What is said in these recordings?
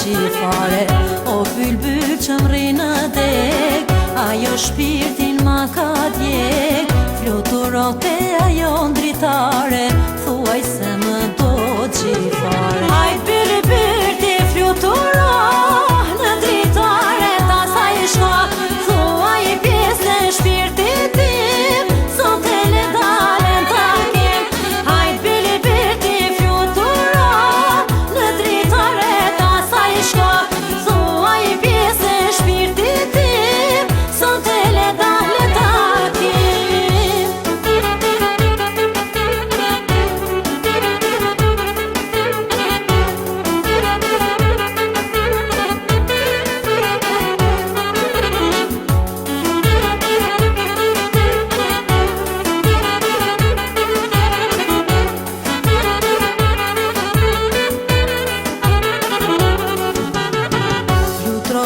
qifare. O bylbyl që mri në dek, ajo shpirtin ma ka djek. Fluturote ajo ndritare, thuaj se më do qifare. Hajt bylbyl ti fluturo në dritare, ta sa i shka, thuaj pjesë në shpirtit tim, sot e le dalen takim. Hajt bylbyl ti fluturo në dritare, ta sa i shka, thuaj pjesë në shpirtit tim, sot e le dalen takim.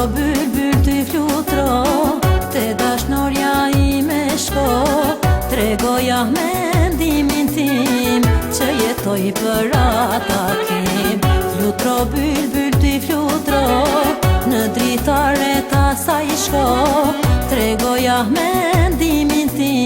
Bylbyl ti flutro, te dashnorja i me shko. Tregoja mendimin tim, që jetoj për ata kim. Flutro bylbyl ti flutro, në dritare ta sa i shko. Tregoja mendimin tim,